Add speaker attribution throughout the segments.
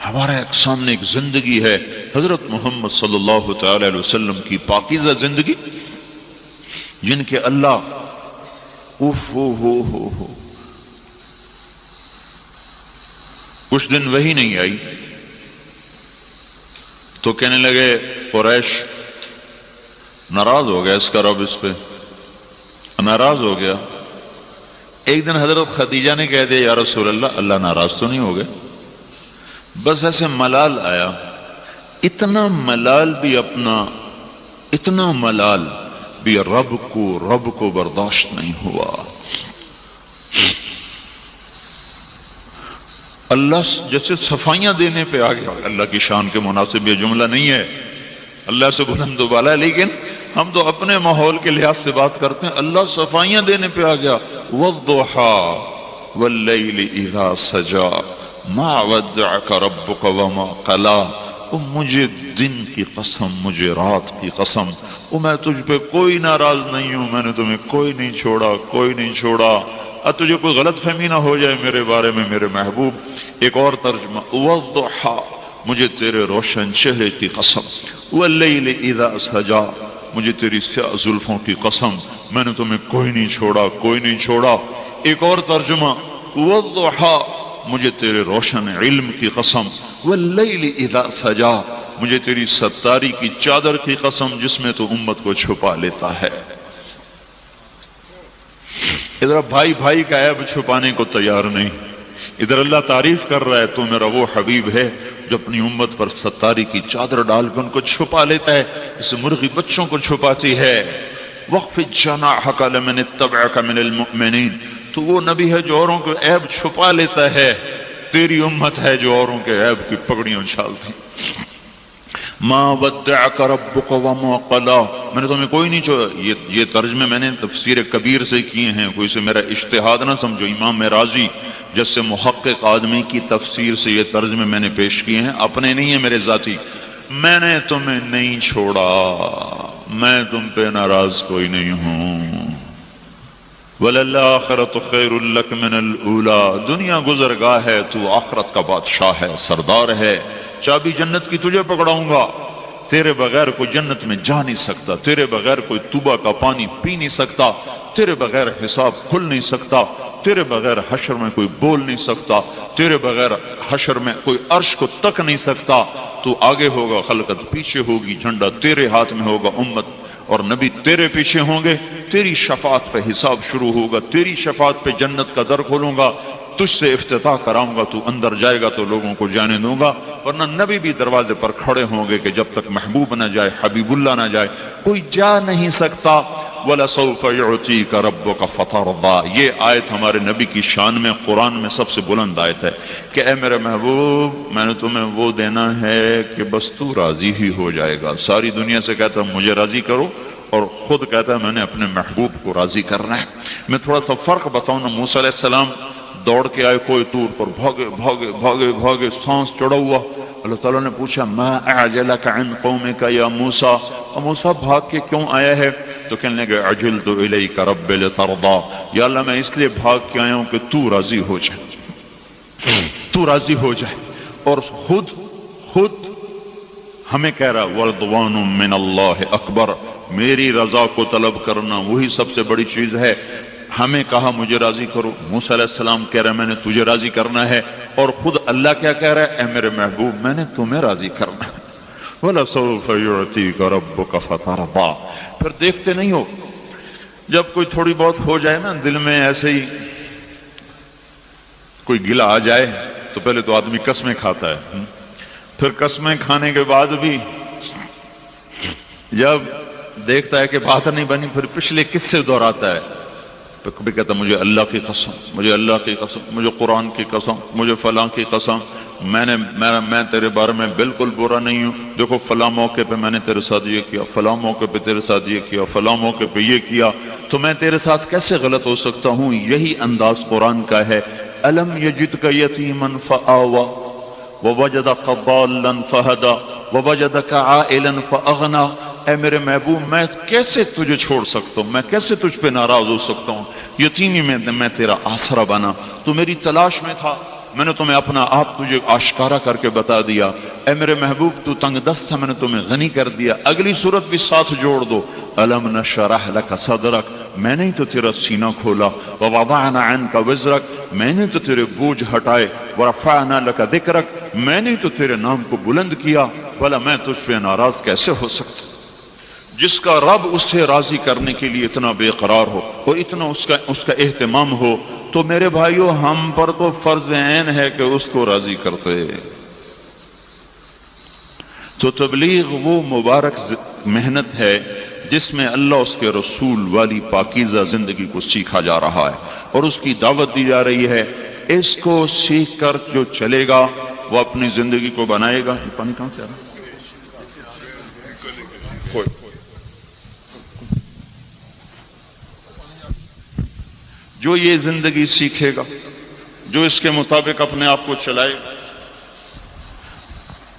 Speaker 1: ہمارے سامنے ایک زندگی ہے حضرت محمد صلی اللہ تعالی علیہ وسلم کی پاکیزہ زندگی، جن کے اللہ ہو کچھ دن وہی نہیں آئی تو کہنے لگے قریش ناراض ہو گیا، اس کا رب اس پہ ناراض ہو گیا۔ ایک دن حضرت خدیجہ نے کہہ دیا یا رسول اللہ، اللہ ناراض تو نہیں ہو گئے؟ بس ایسے ملال آیا، اتنا ملال بھی رب کو برداشت نہیں ہوا۔ اللہ جیسے صفائیاں دینے پہ آ گیا، اللہ کی شان کے مناسب یہ جملہ نہیں ہے، اللہ سے بلند و بالا ہے، لیکن ہم تو اپنے ماحول کے لحاظ سے بات کرتے ہیں۔ اللہ صفائیاں دینے پہ آ گیا، وَالضُّحَىٰ وَاللَّيْلِ إِذَا سَجَىٰ مَا وَدَّعَكَ رَبُّكَ وَمَا قَلَىٰ۔ مجھے دن کی قسم، مجھے رات کی قسم، میں تجھ پہ کوئی ناراض نہیں ہوں، میں نے تمہیں کوئی نہیں چھوڑا۔ اب تجھے کوئی غلط فہمی نہ ہو جائے میرے بارے میں میرے محبوب۔ ایک اور ترجمہ وَالضُّحَىٰ، مجھے تیرے روشن چہرے کی قسم، وَاللَّيْلِ إِذَا سَجَىٰ، مجھے تیری سیاہ زلفوں کی قسم، میں نے تمہیں کوئی نہیں چھوڑا۔ ایک اور ترجمہ وَالضُّحَىٰ، مجھے تیرے روشن علم کی قسم، وَاللَّيْلِ إِذَا سَجَىٰ، مجھے تیری ستاری کی چادر کی قسم جس میں تو امت کو چھپا لیتا ہے۔ ادھر بھائی کا عیب چھپانے کو تیار نہیں، ادھر اللہ تعریف کر رہا ہے تو میرا وہ حبیب ہے جو اپنی امت پر ستاری کی چادر ڈال کر ان کو چھپا لیتا ہے، جسے مرغی بچوں کو چھپاتی ہے۔ وَاخْفِضْ جَنَاحَكَ لِمَنِ اتَّبَعَكَ مِنَ الْمُؤْمِنِينَ، تو وہ نبی ہے جو اوروں کے عیب چھپا لیتا ہے، تیری امت ہے جو اوروں کے عیب کی پگڑیاں اچھالتی۔ مَا وَدَّعَكَ رَبُّكَ وَمَا قَلَىٰ، میں نے تمہیں کوئی نہیں چھوڑا۔ یہ ترجمے میں نے تفسیر کبیر سے کیے ہیں، کوئی سے میرا اجتہاد نہ سمجھو۔ امام رازی جیسے محقق آدمی کی تفسیر سے یہ ترجمے میں نے پیش کیے ہیں، اپنے نہیں ہیں میرے ذاتی۔ میں نے تمہیں نہیں چھوڑا، میں تم پہ ناراض کوئی نہیں ہوں۔ وَلَلْآخِرَةُ خَيْرٌ لَكَ مِنَ الْأُولَىٰ، دنیا گزرگاہ ہے، تو آخرت کا بادشاہ ہے، سردار ہے۔ چابی جنت کی تجھے پکڑاؤں گا، تیرے بغیر کوئی جنت میں جا نہیں سکتا، تیرے بغیر کوئی توبہ کا پانی پی نہیں سکتا، تیرے بغیر حساب کھل نہیں سکتا، تیرے بغیر حشر میں کوئی بول نہیں سکتا، تیرے بغیر حشر میں کوئی عرش کو تک نہیں سکتا۔ تو آگے ہوگا، خلقت پیچھے ہوگی، جھنڈا تیرے ہاتھ میں ہوگا، امت اور نبی تیرے پیچھے ہوں گے، تیری شفاعت پہ حساب شروع ہوگا، تیری شفاعت پہ جنت کا در کھولوں گا، تجھ سے افتتاح کراؤں گا، تو اندر جائے گا تو لوگوں کو جانے دوں گا، ورنہ نبی بھی دروازے پر کھڑے ہوں گے کہ جب تک محبوب نہ جائے، حبیب اللہ نہ جائے کوئی جا نہیں سکتا۔ وَلَسَوْفَ يُعْطِيكَ رَبُّكَ فَتَرْضَىٰ، یہ آیت ہمارے نبی کی شان میں قرآن میں سب سے بلند آیت ہے کہ اے میرے محبوب، میں نے تمہیں وہ دینا ہے کہ بس تو راضی ہی ہو جائے گا۔ ساری دنیا سے کہتا ہے مجھے راضی کرو، اور خود کہتا ہے میں نے اپنے محبوب کو راضی کرنا ہے۔ میں تھوڑا سا فرق بتاؤں نا، موسیٰ علیہ السلام دوڑ کے آئے کوئی طور پر، بھاگے سانس چڑھا ہوا۔ اللہ تعالیٰ نے پوچھا ما اعجلک عن قومک یا موسیٰ، موسیٰ بھاگ کے کیوں آیا ہے؟ تو کہنے لگے عجلت الیک رب لترضی، یا اللہ میں اس لیے بھاگ کے آیا ہوں کہ تو راضی ہو جائے، تو راضی ہو جائے۔ اور خود ہمیں کہہ رہا ورضوان من اللہ اکبر، میری رضا کو طلب کرنا وہی سب سے بڑی چیز ہے۔ ہمیں کہا مجھے راضی کرو، موسیٰ علیہ السلام کہہ رہے ہیں میں نے تجھے راضی کرنا ہے، اور خود اللہ کیا کہہ رہا ہے؟ اے میرے محبوب میں نے تمہیں راضی کرنا ہے۔ وَلَسَوْفَ يُعْطِيكَ رَبُّكَ فَتَرْضَىٰ، پھر دیکھتے نہیں ہو جب کوئی تھوڑی بہت ہو جائے نا دل میں ایسے ہی کوئی گلہ آ جائے تو پہلے تو آدمی قسمیں کھاتا ہے، پھر قسمیں کھانے کے بعد بھی جب دیکھتا ہے کہ بات نہیں بنی پھر پچھلے قصے دہراتا ہے، کبھی کہتا مجھے اللہ کی قسم، مجھے اللہ کی قسم، مجھے قرآن کی قسم، مجھے فلاں کی قسم، میں تیرے بارے میں بالکل برا نہیں ہوں، دیکھو فلاں موقع پہ میں نے تیرے ساتھ یہ کیا، فلاں موقع پہ تیرے ساتھ یہ کیا، فلاں موقع پہ یہ کیا، تو میں تیرے ساتھ کیسے غلط ہو سکتا ہوں؟ یہی انداز قرآن کا ہے۔ أَلَمْ يَجِدْكَ يَتِيمًا فَآوَى وَوَجَدَكَ ضَالًّا فَهَدَى وَوَجَدَكَ عَائِلًا فَأَغْنَى، اے میرے محبوب میں کیسے تجھے چھوڑ سکتا ہوں، میں کیسے تجھ پہ ناراض ہو سکتا ہوں؟ یتیمی میں تیرا آسرا بنا، تو میری تلاش میں تھا، میں نے تمہیں اپنا آپ تجھے آشکارا کر کے بتا دیا، اے میرے محبوب تو تنگ دست تھا، میں نے تمہیں غنی کر دیا۔ اگلی صورت بھی ساتھ جوڑ دو، الم نشرح لک صدرک، میں نے تو تیرا سینہ کھولا، ووضعنا عنک وزرک، میں نے تو تیرے بوجھ ہٹائے، ورفعنا لک ذکرک، میں نے تو تیرے نام کو بلند کیا، بھلا میں تجھ پہ ناراض کیسے ہو سکتا؟ جس کا رب اسے راضی کرنے کے لیے اتنا بے قرار ہو اور اتنا اس کا اہتمام ہو، تو میرے بھائیو ہم پر تو فرض عین ہے کہ اس کو راضی کرتے۔ تو تبلیغ وہ مبارک محنت ہے جس میں اللہ اس کے رسول والی پاکیزہ زندگی کو سیکھا جا رہا ہے اور اس کی دعوت دی جا رہی ہے۔ اس کو سیکھ کر جو چلے گا وہ اپنی زندگی کو بنائے گا۔ پانی کہاں سے آ رہا ہے؟ جو یہ زندگی سیکھے گا، جو اس کے مطابق اپنے آپ کو چلائے گا،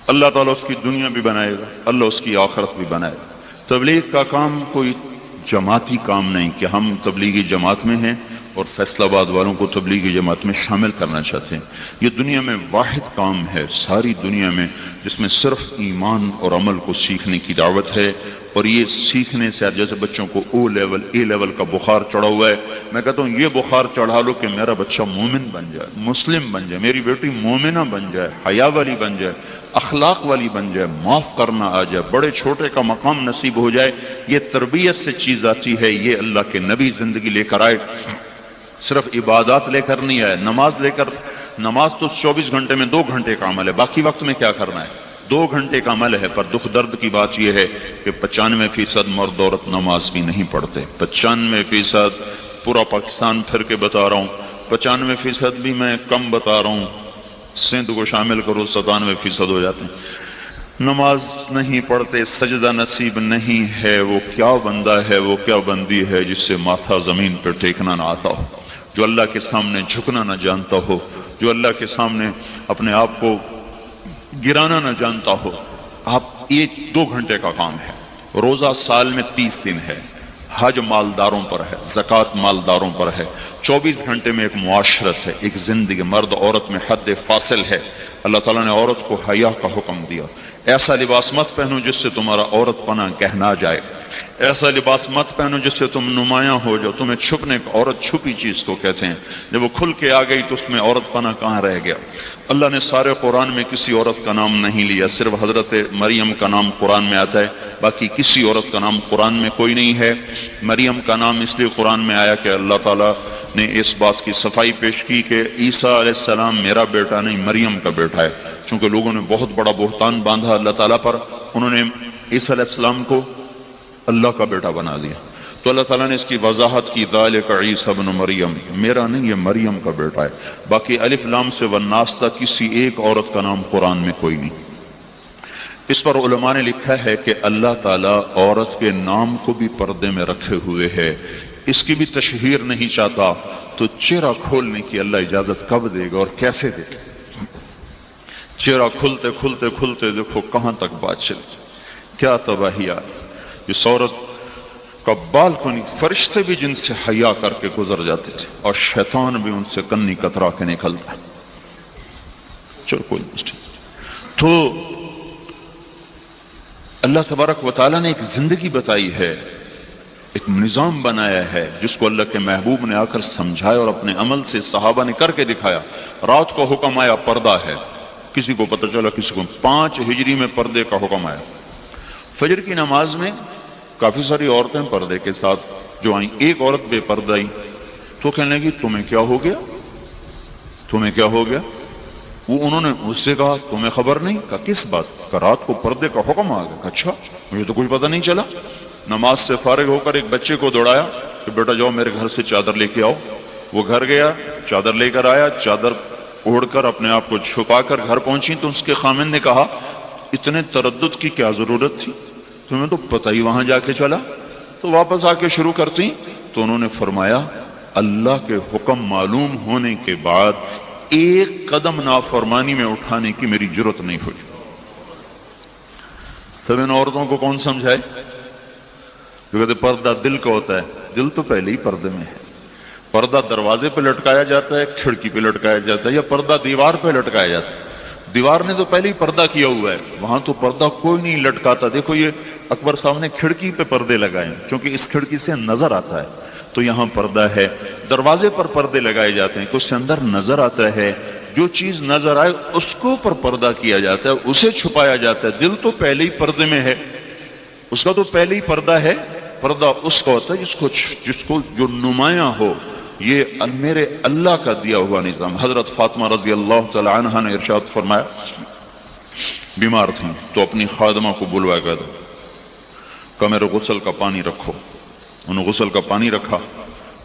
Speaker 1: اللہ تعالیٰ اس کی دنیا بھی بنائے گا، اللہ اس کی آخرت بھی بنائے گا۔ تبلیغ کا کام کوئی جماعتی کام نہیں کہ ہم تبلیغی جماعت میں ہیں اور فیصل آباد والوں کو تبلیغی جماعت میں شامل کرنا چاہتے ہیں۔ یہ دنیا میں واحد کام ہے ساری دنیا میں جس میں صرف ایمان اور عمل کو سیکھنے کی دعوت ہے، اور یہ سیکھنے سے جیسے بچوں کو او لیول اے لیول کا بخار چڑھا ہوا ہے، میں کہتا ہوں یہ بخار چڑھا لو کہ میرا بچہ مومن بن جائے، مسلم بن جائے، میری بیٹی مومنہ بن جائے، حیا والی بن جائے، اخلاق والی بن جائے، معاف کرنا آ جائے، بڑے چھوٹے کا مقام نصیب ہو جائے۔ یہ تربیت سے چیز آتی ہے، یہ اللہ کے نبی زندگی لے کر آئے، صرف عبادات لے کر نہیں آئے۔ نماز لے کر، نماز تو 24 گھنٹے میں 2 گھنٹے کا عمل ہے، باقی وقت میں کیا کرنا ہے؟ 2 گھنٹے کا عمل ہے، پر دکھ درد کی بات یہ ہے کہ 95% مرد عورت نماز بھی نہیں پڑھتے۔ 95% پورا پاکستان پھر کے بتا رہا ہوں، 95% بھی میں کم بتا رہا ہوں، سندھ کو شامل کرو 97% ہو جاتے ہیں، نماز نہیں پڑھتے، سجدہ نصیب نہیں ہے۔ وہ کیا بندہ ہے، وہ کیا بندی ہے جس سے ماتھا زمین پر ٹیکنا نہ آتا ہو، جو اللہ کے سامنے جھکنا نہ جانتا ہو، جو اللہ کے سامنے اپنے آپ کو گرانا نہ جانتا ہو۔ آپ یہ 2 گھنٹے کا کام ہے۔ روزہ سال میں 30 دن ہے، حج مالداروں پر ہے، زکوٰۃ مالداروں پر ہے، 24 گھنٹے میں ایک معاشرت ہے، ایک زندگی، مرد عورت میں حد فاصل ہے۔ اللہ تعالیٰ نے عورت کو حیا کا حکم دیا، ایسا لباس مت پہنو جس سے تمہارا عورت پنا گہنا جائے، ایسا لباس مت پہنو جس سے تم نمایاں ہو جاؤ۔ تمہیں چھپنے کا، عورت چھپی چیز کو کہتے ہیں، جب وہ کھل کے آ گئی تو اس میں عورت پنا کہاں رہ گیا؟ اللہ نے سارے قرآن میں کسی عورت کا نام نہیں لیا، صرف حضرت مریم کا نام قرآن میں آتا ہے، باقی کسی عورت کا نام قرآن میں کوئی نہیں ہے۔ مریم کا نام اس لیے قرآن میں آیا کہ اللہ تعالیٰ نے اس بات کی صفائی پیش کی کہ عیسیٰ علیہ السلام میرا بیٹا نہیں، مریم کا بیٹا ہے۔ چونکہ لوگوں نے بہت بڑا بہتان باندھا اللہ تعالیٰ پر، انہوں نے عیسیٰ علیہ السلام کو اللہ کا بیٹا بنا دیا، تو اللہ تعالیٰ نے اس کی وضاحت کی، ذالک عیسیٰ ابن مریم، میرا نہیں، یہ مریم کا بیٹا ہے۔ باقی الف لام سے والناس تک کسی ایک عورت کا نام قرآن میں کوئی نہیں۔ اس پر علماء نے لکھا ہے کہ اللہ تعالیٰ عورت کے نام کو بھی پردے میں رکھے ہوئے ہے، اس کی بھی تشہیر نہیں چاہتا، تو چہرہ کھولنے کی اللہ اجازت کب دے گا اور کیسے دے گا؟ چہرہ کھلتے کھلتے کھلتے دیکھو کہاں تک بات چلی، کیا تباہی آئی۔ اس عورت کا بالکنی فرشتے بھی جن سے حیا کر کے گزر جاتے تھے اور شیطان بھی ان سے کنی کترا کے نکلتا ہے۔ چلو کوئی نہیں، تو اللہ تبارک و تعالیٰ نے ایک زندگی بتائی ہے، ایک نظام بنایا ہے جس کو اللہ کے محبوب نے آ کر سمجھایا اور اپنے عمل سے صحابہ نے کر کے دکھایا۔ رات کو حکم آیا پردہ ہے، کسی کو پتہ چلا کسی کو 5 ہجری میں پردے کا حکم آیا۔ فجر کی نماز میں کافی ساری عورتیں پردے کے ساتھ جو آئیں، ایک عورت بے پردہ آئی تو کہنے لگی تمہیں کیا ہو گیا، تمہیں کیا ہو گیا؟ وہ انہوں نے اس سے کہا تمہیں خبر نہیں؟ کہا کس بات کا؟ رات کو پردے کا حکم آ گیا۔ اچھا مجھے تو کچھ پتہ نہیں چلا۔ نماز سے فارغ ہو کر ایک بچے کو دوڑایا کہ بیٹا جاؤ میرے گھر سے چادر لے کے آؤ۔ وہ گھر گیا، چادر لے کر آیا، چادر اوڑھ کر اپنے آپ کو چھپا کر گھر پہنچی تو اس کے خامن نے کہا اتنے تردد کی کیا ضرورت تھی، تمہیں تو پتہ ہی وہاں جا کے چلا، تو واپس آ کے شروع کرتی۔ تو انہوں نے فرمایا اللہ کے حکم معلوم ہونے کے بعد ایک قدم نافرمانی میں اٹھانے کی میری جرت نہیں ہوئی۔ تب ان عورتوں کو کون سمجھائے؟ جو کہتے پردہ دل کا ہوتا ہے، دل تو پہلے ہی پردے میں ہے، پردہ دروازے پہ لٹکایا جاتا ہے، کھڑکی پہ لٹکایا جاتا ہے، یا پردہ دیوار پہ لٹکایا جاتا ہے؟ دیوار نے تو پہلے ہی پردہ کیا ہوا ہے، وہاں تو پردہ کوئی نہیں لٹکاتا۔ دیکھو یہ اکبر صاحب نے کھڑکی پہ پردے لگائے ہیں کیونکہ اس کھڑکی سے نظر آتا ہے، تو یہاں پردہ ہے۔ دروازے پر پردے لگائے جاتے ہیں کہ اس سے اندر نظر آتا ہے، جو چیز نظر آئے اس کو اوپر پردہ کیا جاتا ہے، اسے چھپایا جاتا ہے۔ دل تو پہلے ہی پردے میں ہے، اس کا تو پہلے ہی پردہ ہے۔ پردہ اس کا ہوتا ہے جس کو جو نمایاں ہو۔ یہ میرے اللہ کا دیا ہوا نظام۔ حضرت فاطمہ رضی اللہ تعالی عنہا نے ارشاد فرمایا، بیمار تھیں تو اپنی خادمہ کو بلوا کر دو کہ میرے غسل کا پانی رکھو۔ انہوں نے غسل کا پانی رکھا،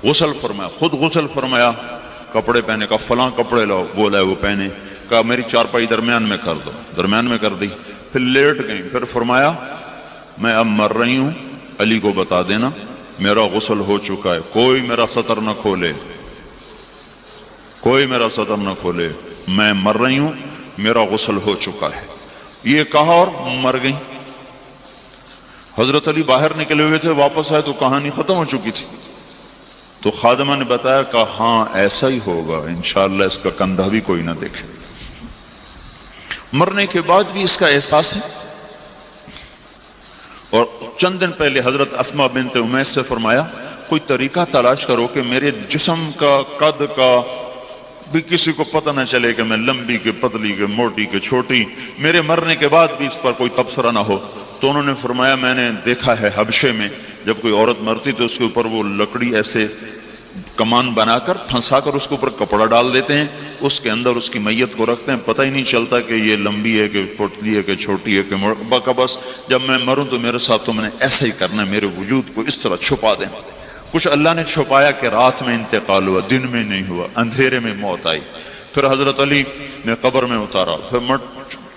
Speaker 1: غسل فرمایا، خود غسل فرمایا، کپڑے پہنے کا فلاں کپڑے لاؤ، بولا وہ پہنے، کہا میری چارپائی درمیان میں کر دو، درمیان میں کر دی، پھر لیٹ گئیں، پھر فرمایا میں اب مر رہی ہوں، علی کو بتا دینا میرا غسل ہو چکا ہے، کوئی میرا سطر نہ کھولے، کوئی میرا سطر نہ کھولے، میں مر رہی ہوں، میرا غسل ہو چکا ہے۔ یہ کہا اور مر گئی۔ حضرت علی باہر نکلے ہوئے تھے، واپس آئے تو کہانی ختم ہو چکی تھی۔ تو خادمہ نے بتایا کہ ہاں ایسا ہی ہوگا، انشاءاللہ اس کا کندھا بھی کوئی نہ دیکھے۔ مرنے کے بعد بھی اس کا احساس ہے۔ اور چند دن پہلے حضرت اسماء بنت امیس سے فرمایا کوئی طریقہ تلاش کرو کہ میرے جسم کا قد کا بھی کسی کو پتہ نہ چلے کہ میں لمبی کے پتلی کے موٹی کے چھوٹی، میرے مرنے کے بعد بھی اس پر کوئی تبصرہ نہ ہو۔ تو انہوں نے فرمایا میں نے دیکھا ہے حبشے میں جب کوئی عورت مرتی تو اس کے اوپر وہ لکڑی ایسے کمان بنا کر پھنسا کر اس کے اوپر کپڑا ڈال دیتے ہیں، اس کے اندر اس کی میت کو رکھتے ہیں، پتہ ہی نہیں چلتا کہ یہ لمبی ہے کہ پتلی ہے کہ چھوٹی ہے کہ بس جب میں مروں تو میرے ساتھ تو میں نے ایسا ہی کرنا ہے، میرے وجود کو اس طرح چھپا دیں۔ کچھ اللہ نے چھپایا کہ رات میں انتقال ہوا، دن میں نہیں ہوا، اندھیرے میں موت آئی۔ پھر حضرت علی نے قبر میں اتارا، پھر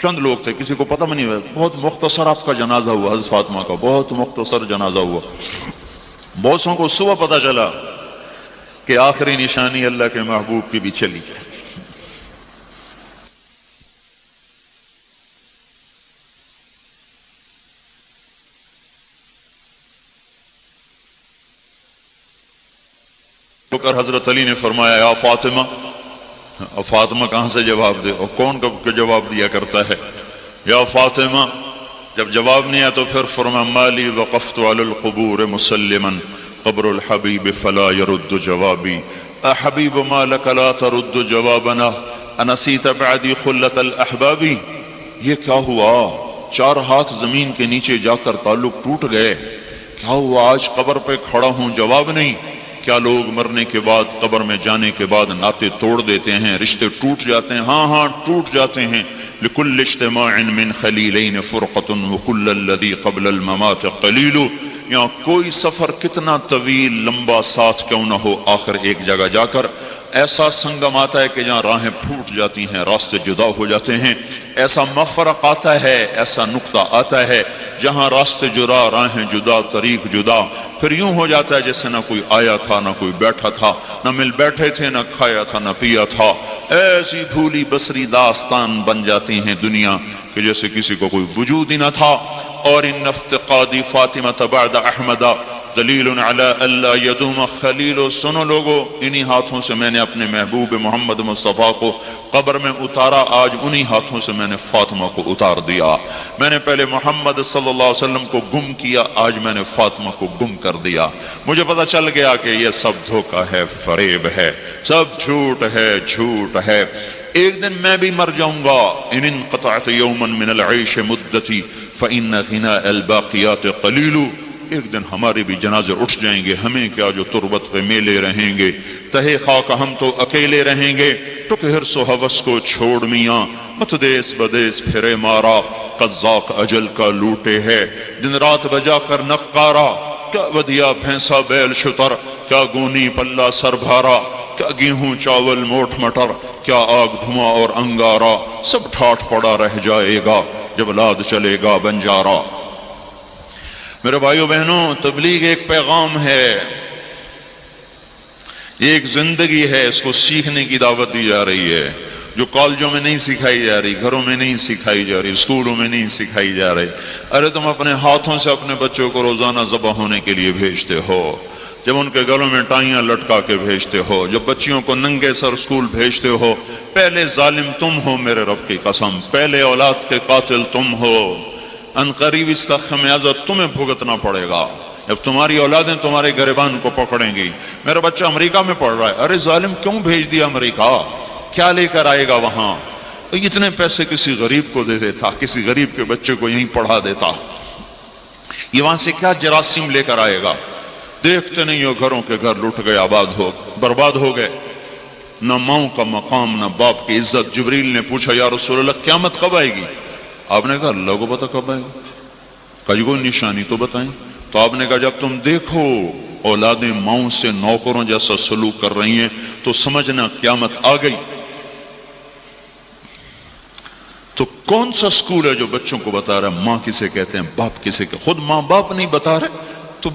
Speaker 1: چند لوگ تھے، کسی کو پتہ نہیں ہوا، بہت مختصر آپ کا جنازہ ہوا، حضرت فاطمہ کا بہت مختصر جنازہ ہوا۔ بہت سو کو صبح پتہ چلا کہ آخری نشانی اللہ کے محبوب کی بھی چلی ہے۔ تو کر حضرت علی نے فرمایا یا فاطمہ، فاطمہ کہاں سے جواب دے، اور کون کب جواب دیا کرتا ہے، یا فاطمہ۔ جب جواب نہیں آیا تو پھر فرمایا مالی وقفت علی القبور مسلما قبر الحبیب فلا يرد جوابی، احبیب ما لک لا ترد جوابنا انسیت بعدی خلت الاحباب۔ یہ کیا ہوا، 4 ہاتھ زمین کے نیچے جا کر تعلق ٹوٹ گئے، کیا ہوا آج قبر پہ کھڑا ہوں جواب نہیں؟ کیا لوگ مرنے کے بعد قبر میں جانے کے بعد ناطے توڑ دیتے ہیں، رشتے ٹوٹ جاتے ہیں؟ ہاں ہاں ٹوٹ جاتے ہیں۔ لکل اجتماع من خلیلین فرقۃ وکل الذی قبل الممات قلیل۔ یہاں کوئی سفر کتنا طویل لمبا ساتھ کیوں نہ ہو، آخر ایک جگہ جا کر ایسا سنگم آتا ہے کہ جہاں راہیں پھوٹ جاتی ہیں، راستے جدا ہو جاتے ہیں، ایسا مفرق آتا ہے، ایسا نقطہ آتا ہے جہاں راستے جدا، راہیں جدا، طریق جدا، پھر یوں ہو جاتا ہے جیسے نہ کوئی آیا تھا نہ کوئی بیٹھا تھا، نہ مل بیٹھے تھے نہ کھایا تھا نہ پیا تھا۔ ایسی بھولی بسری داستان بن جاتی ہیں دنیا کہ جیسے کسی کو کوئی وجود ہی نہ تھا۔ اور ان افتقادی فاطمہ بعد احمد دلیل علی اللہ یدوم خلیل۔ سنو لوگو، انہی ہاتھوں سے میں نے اپنے محبوب محمد مصطفیٰ کو قبر میں اتارا، آج انہی ہاتھوں سے میں نے فاطمہ کو اتار دیا۔ میں نے پہلے محمد صلی اللہ علیہ وسلم کو گم کیا، آج میں نے فاطمہ کو گم کر دیا۔ مجھے پتہ چل گیا کہ یہ سب دھوکہ ہے، فریب ہے، سب جھوٹ ہے، جھوٹ ہے۔ ایک دن میں بھی مر جاؤں گا۔ ان انقطعت یوما من العیش مدتی فإن غناء الباقیات قلیل۔ ایک دن ہمارے بھی جنازے اٹھ جائیں گے، ہمیں کیا جو تربت پہ میلے رہیں گے، تہے خاک ہم تو اکیلے رہیں گے۔ ٹک حرص و ہوس کو چھوڑ میاں، مت دیس بدیس پھرے مارا، قزاق اجل کا لوٹے ہے، دن رات بجا کر نقارا۔ کیا ودیا بھینسا بیل شتر، کیا گونی پلہ سر بھارا، کیا گیہوں چاول موٹ مٹر، کیا آگ دھواں اور انگارا، سب ٹھاٹ پڑا رہ جائے گا جب لاد چلے گا بنجارا۔ میرے بھائیو بہنوں، تبلیغ ایک پیغام ہے، یہ ایک زندگی ہے، اس کو سیکھنے کی دعوت دی جا رہی ہے، جو کالجوں میں نہیں سکھائی جا رہی، گھروں میں نہیں سکھائی جا رہی، اسکولوں میں نہیں سکھائی جا رہی۔ ارے تم اپنے ہاتھوں سے اپنے بچوں کو روزانہ ذبح ہونے کے لیے بھیجتے ہو، جب ان کے گلوں میں ٹائیاں لٹکا کے بھیجتے ہو، جب بچیوں کو ننگے سر اسکول بھیجتے ہو، پہلے ظالم تم ہو میرے رب کی قسم، پہلے اولاد کے قاتل تم ہو، ان قریب اس کا خمیازہ تمہیں بھگتنا پڑے گا جب تمہاری اولادیں تمہارے گریبان کو پکڑیں گی۔ میرا بچہ امریکہ میں پڑھ رہا ہے، ارے ظالم کیوں بھیج دیا امریکہ، کیا لے کر آئے گا وہاں؟ اتنے پیسے کسی غریب کو دے دیتا، کسی غریب کے بچے کو یہیں پڑھا دیتا، یہ وہاں سے کیا جراثیم لے کر آئے گا؟ دیکھتے نہیں ہو گھروں کے گھر لٹ گئے، برباد ہو گئے، نہ ماؤں کا مقام نہ باپ کی عزت۔ جبریل نے پوچھا یا رسول اللہ قیامت کب آئے گی؟ آپ نے کہا اللہ کو پتہ کب آئے گی، کہیں کوئی نشانی تو بتائیں۔ تو آپ نے کہا جب تم دیکھو اولادیں ماؤں سے نوکروں جیسا سلوک کر رہی ہیں تو سمجھنا قیامت آ گئی۔ تو کون سا سکول ہے جو بچوں کو بتا رہا ہے ماں کسے کہتے ہیں، باپ کسے کہتے ہیں؟ خود ماں باپ نہیں بتا رہے تو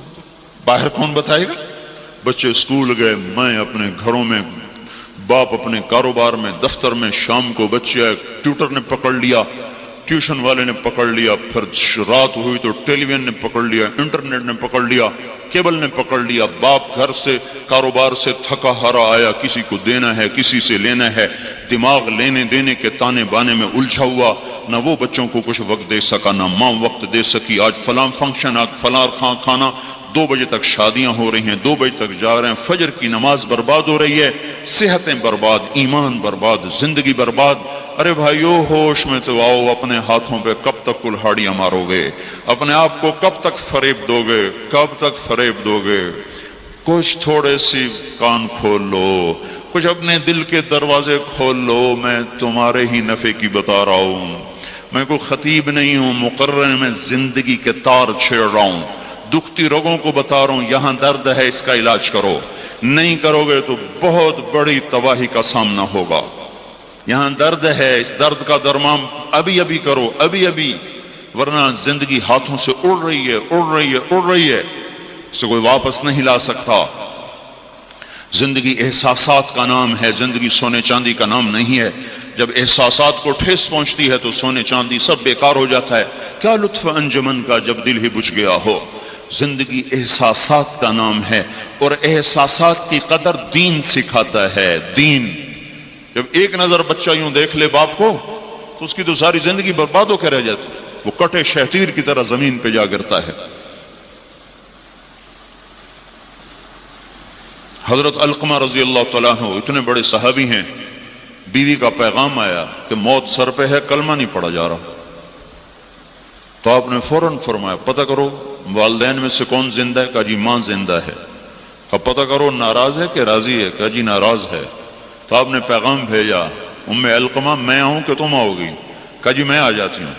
Speaker 1: باہر کون بتائے گا؟ بچے سکول گئے، میں اپنے گھروں میں، باپ اپنے کاروبار میں، دفتر میں، شام کو بچے ٹیوٹر نے پکڑ لیا، ٹیوشن والے نے پکڑ لیا، پھر رات ہوئی تو ٹیلی ویژن نے پکڑ لیا، انٹرنیٹ نے پکڑ لیا، کیبل نے پکڑ لیا۔ باپ گھر سے کاروبار سے تھکا ہارا آیا، کسی کو دینا ہے کسی سے لینا ہے، دماغ لینے دینے کے تانے بانے میں الجھا ہوا، نہ وہ بچوں کو کچھ وقت دے سکا نہ ماں وقت دے سکی۔ آج فلاں فنکشن، آج فلاں کھانا، 2 بجے تک شادیاں ہو رہی ہیں، 2 بجے تک جا رہے ہیں، فجر کی نماز برباد ہو رہی ہے، صحتیں برباد، ایمان برباد، زندگی برباد۔ ارے بھائیو ہوش میں تو آؤ، اپنے ہاتھوں پہ کب تک کلہاڑیاں مارو گے؟ اپنے آپ کو کب تک فریب دو گے؟ کب تک فریب دو گے؟ کچھ تھوڑے سی کان کھول لو، کچھ اپنے دل کے دروازے کھول لو۔ میں تمہارے ہی نفع کی بتا رہا ہوں، میں کوئی خطیب نہیں ہوں، مقرر میں زندگی کے تار چھیڑ رہا ہوں، دکھتی رگوں کو بتا رہا ہوں یہاں درد ہے، اس کا علاج کرو، نہیں کرو گے تو بہت بڑی تباہی کا سامنا ہوگا۔ یہاں درد ہے، اس درد کا درمان ابھی ابھی کرو، ابھی ابھی، ورنہ زندگی ہاتھوں سے اڑ رہی ہے، اڑ رہی ہے، اڑ رہی ہے، اسے کوئی واپس نہیں لا سکتا۔ زندگی احساسات کا نام ہے، زندگی سونے چاندی کا نام نہیں ہے۔ جب احساسات کو ٹھیس پہنچتی ہے تو سونے چاندی سب بیکار ہو جاتا ہے۔ کیا لطف انجمن کا جب دل ہی بجھ گیا ہو۔ زندگی احساسات کا نام ہے، اور احساسات کی قدر دین سکھاتا ہے۔ دین، جب ایک نظر بچہ یوں دیکھ لے باپ کو تو اس کی تو ساری زندگی برباد ہو کے رہ جاتی، وہ کٹے شہتیر کی طرح زمین پہ جا گرتا ہے۔ حضرت علقمہ رضی اللہ تعالیٰ عنہ اتنے بڑے صحابی ہیں، بیوی کا پیغام آیا کہ موت سر پہ ہے، کلمہ نہیں پڑھا جا رہا، تو آپ نے فوراً فرمایا پتہ کرو والدین میں سے کون زندہ ہے؟ کہا جی ماں زندہ ہے۔ کہا پتہ کرو ناراض ہے کہ راضی ہے؟ کہا جی ناراض ہے۔ تو آپ نے پیغام بھیجا ام علقمہ میں آؤں کہ تم آؤ گی؟ کہا جی میں آ جاتی ہوں۔